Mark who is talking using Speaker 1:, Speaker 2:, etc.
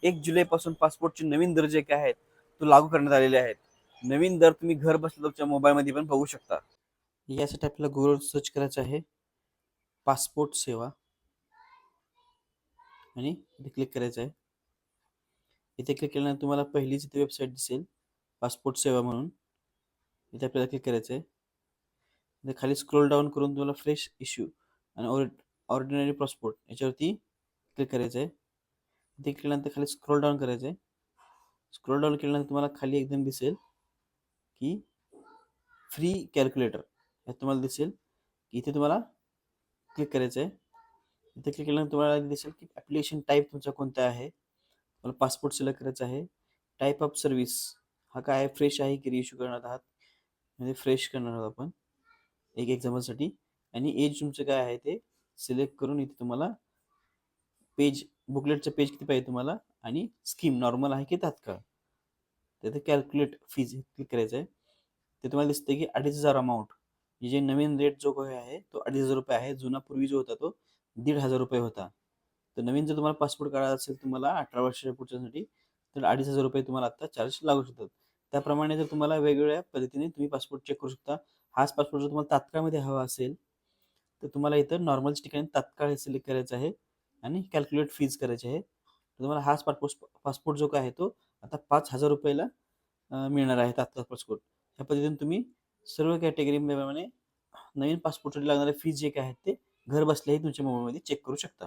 Speaker 1: 1 जुलैपासून पासपोर्टचे नवीन दर जे काय आहेत तो लागू करण्यात आलेले आहेत. नवीन दर तुम्ही घर बसल्या तुमच्या मोबाईलमध्ये पण बघू शकता. यासाठी आपल्याला गुगलवर सर्च करायचं आहे पासपोर्ट सेवा आणि इथे क्लिक करायचं आहे. इथे क्लिक केल्यानंतर तुम्हाला पहिलीच इथे वेबसाईट दिसेल पासपोर्ट सेवा म्हणून. इथे आपल्याला क्लिक करायचं आहे. इथे खाली स्क्रोल डाऊन करून तुम्हाला फ्रेश इश्यू आणि ऑर्डिनरी पासपोर्ट याच्यावरती क्लिक करायचं आहे. इथे केल्यानंतर खाली स्क्रोल डाऊन करायचं आहे. स्क्रोल डाऊन केल्यानंतर तुम्हाला खाली एकदम दिसेल की फ्री कॅल्क्युलेटर यात तुम्हाला दिसेल की इथे तुम्हाला क्लिक करायचं आहे. इथे क्लिक केल्यानंतर तुम्हाला दिसेल की ॲप्लिकेशन टाईप तुमचा कोणता आहे. तुम्हाला पासपोर्ट सिलेक्ट करायचा आहे. टाईप ऑफ सर्व्हिस हा काय आहे, फ्रेश आहे की रिइश्यू करणार आहात, म्हणजे फ्रेश करणार आहोत आपण एक एक्झाम्पलसाठी. आणि एज तुमचं काय आहे ते सिलेक्ट करून इथे तुम्हाला पेज बुकलेटचं पेज किती पाहिजे तुम्हाला आणि स्कीम नॉर्मल आहे की तात्काळ. तिथे कॅल्क्युलेट फीज क्लिक करायचं आहे. ते तुम्हाला दिसतं की 2,500 अमाऊंट, जे नवीन रेट जो काही आहे तो 2,500 रुपये आहे. जुना पूर्वी जो होता तो 1,500 रुपये होता. तर नवीन जर तुम्हाला पासपोर्ट काढायचा असेल तुम्हाला 18 वर्षाच्या पुढच्यासाठी, तर 2,500 रुपये तुम्हाला आता चार्ज लागू शकतात. त्याप्रमाणे जर तुम्हाला वेगवेगळ्या पद्धतीने तुम्ही पासपोर्ट चेक करू शकता. हाच पासपोर्ट जर तुम्हाला तात्काळमध्ये हवा असेल तर तुम्हाला इथं नॉर्मलच्या ठिकाणी तात्काळ हे सिलेक्ट करायचं आहे आणि कॅल्क्युलेट फीज करायची आहे. तर तुम्हाला हाच पासपोर्ट जो काय आहे तो आता 5,000 रुपयाला मिळणार आहे तात्काळ पासपोर्ट. ह्या पद्धतीने तुम्ही सर्व कॅटेगरीप्रमाणे नवीन पासपोर्टसाठी लागणारे फीज जे काय आहेत ते घर बसल्याही तुमच्या मोबाईलमध्ये चेक करू शकता.